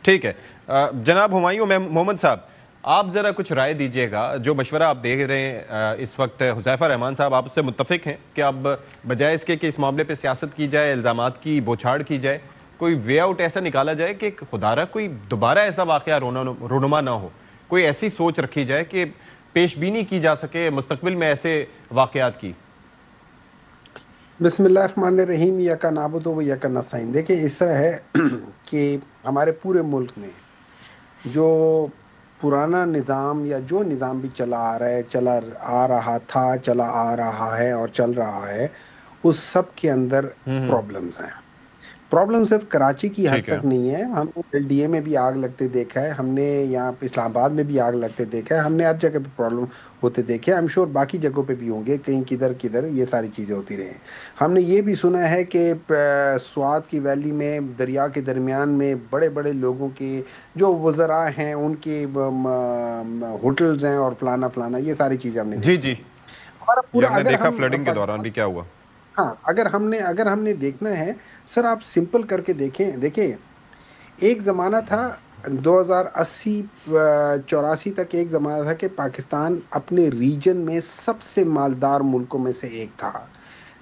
ٹھیک ہے جناب ہمایوں محمد صاحب، آپ ذرا کچھ رائے دیجئے گا. جو مشورہ آپ دے رہے ہیں اس وقت حذیفہ رحمان صاحب، آپ اس سے متفق ہیں کہ اب بجائے اس کے کہ اس معاملے پہ سیاست کی جائے، الزامات کی بوچھاڑ کی جائے، کوئی وے آؤٹ ایسا نکالا جائے کہ خدا رہا کوئی دوبارہ ایسا واقعہ رونما نہ ہو، کوئی ایسی سوچ رکھی جائے کہ پیش بینی کی جا سکے مستقبل میں ایسے واقعات کی؟ بسم اللہ الرحمن الرحیم. یا کا نعبد و یا کا نستعین. دیکھیں اس طرح ہے کہ ہمارے پورے ملک میں جو پرانا نظام یا جو نظام بھی چلا آ رہا ہے، چلا آ رہا تھا، چلا آ رہا ہے اور چل رہا ہے، اس سب کے اندر پرابلمز ہیں. پرابلم صرف کراچی کی حد ٹھیک ہے. تک نہیں ہے. ہم نے ایل ڈی اے میں بھی آگ لگتے دیکھا ہے، ہم نے یہاں اسلام آباد میں بھی آگ لگتے دیکھا ہے، ہم نے ہر جگہ پہ پرابلم ہوتے دیکھے. آئی ایم شیور باقی جگہوں پہ بھی ہوں گے، کہیں کدھر یہ ساری چیزیں ہوتی رہی ہیں. ہم نے یہ بھی سنا ہے کہ سوات کی ویلی میں دریا کے درمیان میں بڑے بڑے لوگوں کے جو وزراء ہیں ان کے ہوٹلز ہیں اور فلانا یہ ساری چیزیں ہم نے جی دیکھی جی، ہیں. ہمارا یہ پورا ہم نے اگر دیکھا ہم فلڈنگ کے دوران بھی کیا ہوا. ہاں اگر ہم نے دیکھنا ہے سر، آپ سمپل کر کے دیکھیں ایک زمانہ تھا 2080-84 تک ایک زمانہ تھا کہ پاکستان اپنے ریجن میں سب سے مالدار ملکوں میں سے ایک تھا.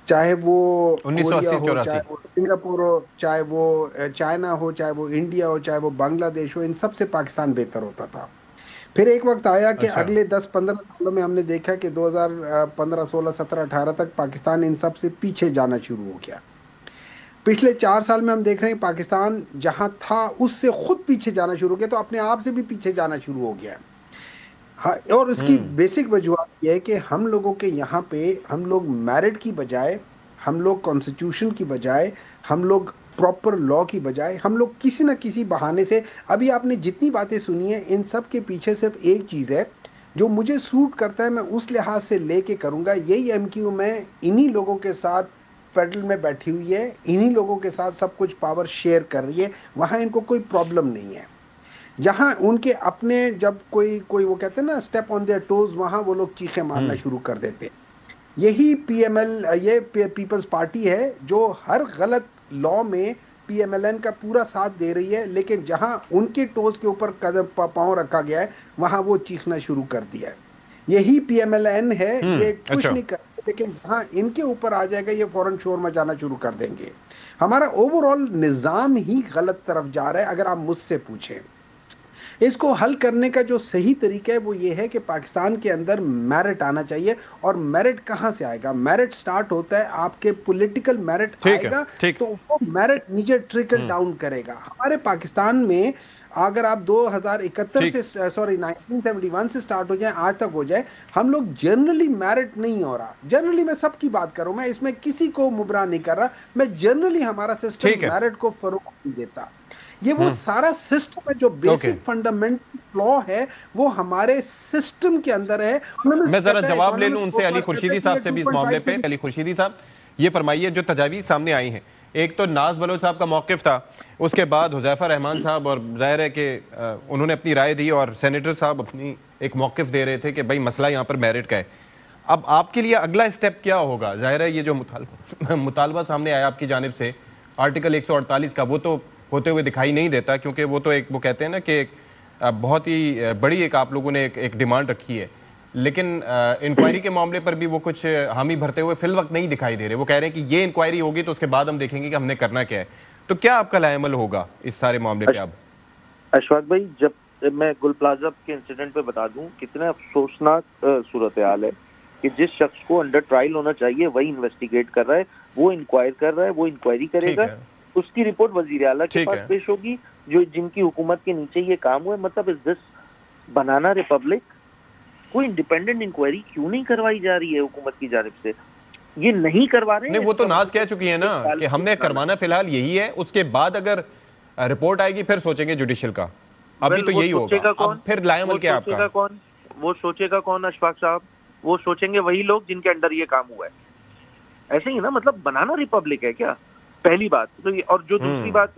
چاہے وہ کوریا ہو، 1980-84 چاہے وہ سنگاپور ہو، چاہے وہ چائنا ہو، چاہے وہ انڈیا ہو، چاہے وہ بنگلہ دیش ہو، ان سب سے پاکستان بہتر ہوتا تھا. پھر ایک وقت آیا کہ اچھا اگلے 10-15 سالوں میں ہم نے دیکھا کہ 2015 16 17 18 تک پاکستان ان سب سے پیچھے جانا شروع ہو گیا. پچھلے 4 سال میں ہم دیکھ رہے ہیں پاکستان جہاں تھا اس سے خود پیچھے جانا شروع ہو گیا، تو اپنے آپ سے بھی پیچھے جانا شروع ہو گیا. اور اس کی بیسک وجوہات یہ ہے کہ ہم لوگوں کے یہاں پہ ہم لوگ میرٹ کی بجائے، ہم لوگ کانسٹیٹیوشن کی بجائے، ہم لوگ پراپر لا کی بجائے، ہم لوگ کسی نہ کسی بہانے سے، ابھی آپ نے جتنی باتیں سنی ہیں ان سب کے پیچھے صرف ایک چیز ہے جو مجھے سوٹ کرتا ہے، میں اس لحاظ سے لے کے کروں گا. یہی ایم کیو میں انہی لوگوں کے ساتھ فیڈرل میں بیٹھی ہوئی ہے، انہی لوگوں کے ساتھ سب کچھ پاور شیئر کر رہی ہے، وہاں ان کو کوئی پرابلم نہیں ہے. جہاں ان کے اپنے جب کوئی وہ کہتے ہیں نا اسٹیپ آن دیئر ٹوز، وہاں وہ لوگ چیخیں مارنا شروع کر دیتے. یہی پی ایم ایل، یہ پیپلز پارٹی ہے جو ہر غلط لا میں پی ایم ایل این کا پورا ساتھ دے رہی ہے، لیکن جہاں ان کے ٹوز کے اوپر قدم پاؤں رکھا گیا ہے وہاں وہ چیخنا شروع کر دیا ہے. یہی پی ایم ایل این ہے، یہ کچھ اچھا نہیں کرتے، لیکن جہاں ان کے اوپر آ جائے گا یہ فوراً شور مچانا شروع کر دیں گے. ہمارا اوور آل نظام ہی غلط طرف جا رہا ہے. اگر آپ مجھ سے پوچھیں اس کو حل کرنے کا جو صحیح طریقہ ہے وہ یہ ہے کہ پاکستان کے اندر میرٹ آنا چاہیے. اور میرٹ کہاں سے آئے گا؟ میرٹ سٹارٹ ہوتا ہے آپ کے پولیٹیکل میرٹ ٹھیک آئے ہے. گا ٹھیک. تو وہ میرٹ نیچے ٹریکل ڈاؤن کرے گا. ہمارے پاکستان میں اگر آپ 2071 ٹھیک. سے 1971 سے سٹارٹ ہو جائیں آج تک ہو جائے، ہم لوگ جنرلی میرٹ نہیں ہو رہا. جنرلی میں سب کی بات کروں، میں اس میں کسی کو مبرا نہیں کر رہا، میں جنرلی ہمارا ٹھیک سسٹم ہے. میرٹ کو فروغ نہیں دیتا. یہ وہ سارا سسٹم ہے جو اوکے، بیسک فنڈامنٹل فلا ہے وہ ہمارے سسٹم کے اندر ہے. میں ذرا جواب لے لوں ان سے علی اکانومسٹ خورشیدی کہتا ہے صاحب سے بھی اس معاملے 2.5 سے پہ. علی خورشیدی صاحب یہ فرمائیے، جو تجاویز سامنے آئی ہیں، ایک تو ناز بلوچ صاحب کا موقف تھا، اس کے بعد حذیفہ رحمان صاحب، اور ظاہر ہے کہ انہوں نے اپنی رائے دی، اور سینیٹر صاحب اپنی ایک موقف دے رہے تھے کہ بھائی مسئلہ یہاں پر میرٹ کا ہے. اب آپ کے لیے اگلا اسٹیپ کیا ہوگا؟ ظاہر ہے یہ جو مطالبہ سامنے آیا آپ کی جانب سے آرٹیکل 148 کا، وہ تو ہوتے ہوئے دکھائی نہیں دیتا، کیونکہ وہ تو ایک وہ کہتے ہیں نا کہ بہت ہی بڑی ایک آپ لوگوں نے ایک ڈیمانڈ رکھی ہے، لیکن انکوائری کے معاملے پر بھی وہ کچھ حامی بھرتے ہوئے فی الوقت نہیں دکھائی دے رہے. وہ کہہ رہے ہیں کہ یہ انکوائری ہوگی تو اس کے بعد ہم دیکھیں گے کہ ہم نے کرنا کیا ہے. تو کیا آپ کا لائے عمل ہوگا اس سارے معاملے پہ؟ اب اشفاق بھائی، جب میں گل پلازا کے انسیڈنٹ پہ بتا دوں کتنا افسوسناک صورتحال ہے کہ جس شخص کو انڈر ٹرائل ہونا چاہیے وہی انویسٹیگیٹ کر رہا ہے، وہ انکوائر کر رہا ہے، وہ انکوائری کرے گا، اس کی رپورٹ وزیر اعلیٰ کے پاس پیش ہوگی جن کی حکومت کے نیچے یہ کام ہوا ہے. مطلب از دس بنانا ریپبلک؟ کوئی انڈیپینڈنٹ انکوائری کیوں نہیں کروائی جا رہی ہے حکومت کی جانب سے؟ یہ نہیں کروا رہے ہیں. نہیں، وہ تو ناز کہہ چکی ہے نا کہ ہم نے کروانا فی الحال یہی ہے، اس کے بعد اگر رپورٹ آئے گی پھر سوچیں گے جوڈیشل کا. ابھی تو یہی ہوگا. اب پھر لائے عمل کیا آپ کا؟ وہ سوچے گا کون اشفاق صاحب؟ وہ سوچیں گے وہی لوگ جن کے انڈر یہ کام ہوا ہے. ایسے ہی نا، مطلب بنانا ریپبلک ہے کیا؟ پہلی بات تو یہ. اور جو دوسری بات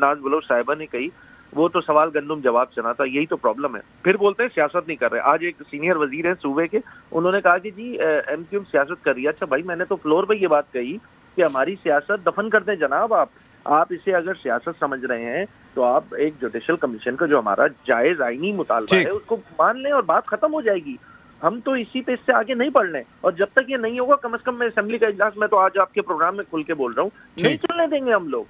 ناز بلوچ صاحبہ نے کہی وہ تو سوال گندم جواب چنا تھا. یہی تو پرابلم ہے. پھر بولتے ہیں سیاست نہیں کر رہے. آج ایک سینئر وزیر ہیں صوبے کے، انہوں نے کہا کہ جی ایم کیو ایم سیاست کر رہی ہے. اچھا بھائی، میں نے تو فلور پہ یہ بات کہی کہ ہماری سیاست دفن کر دیں جناب آپ. آپ اسے اگر سیاست سمجھ رہے ہیں تو آپ ایک جوڈیشل کمیشن کا جو ہمارا جائز آئینی مطالبہ ہے اس کو مان لیں اور بات ختم ہو جائے گی. ہم تو اسی پہ اس سے آگے نہیں بڑھ رہے, اور جب تک یہ نہیں ہوگا کم از کم میں اسمبلی کا اجلاس میں تو آج آپ کے پروگرام میں کھل کے بول رہا ہوں, نہیں چلنے دیں گے ہم لوگ.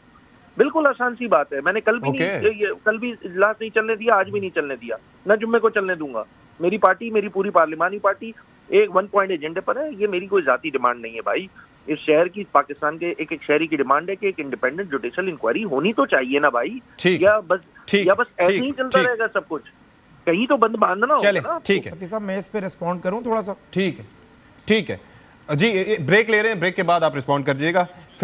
بالکل آسان سی بات ہے. میں نے کل بھی اجلاس نہیں چلنے دیا, آج بھی نہیں چلنے دیا, نہ جمعے کو چلنے دوں گا. میری پارٹی, میری پوری پارلیمانی پارٹی ایک 1 پوائنٹ ایجنڈے پر ہے. یہ میری کوئی ذاتی ڈیمانڈ نہیں ہے بھائی. اس شہر کی, پاکستان کے ایک شہری کی ڈیمانڈ ہے کہ ایک انڈیپینڈنٹ جوڈیشل انکوائری ہونی تو چاہیے نا بھائی. یا بس ایسے ہی چلتا رہے گا سب کچھ, کہیں تو بند باندھنا ہوگا نا. ٹھیک ہے مفتی صاحب, میں اس پہ ریسپونڈ کروں تھوڑا سا؟ ٹھیک ہے جی, بریک لے رہے ہیں, بریک کے بعد آپ ریسپونڈ کر دیجیے گا.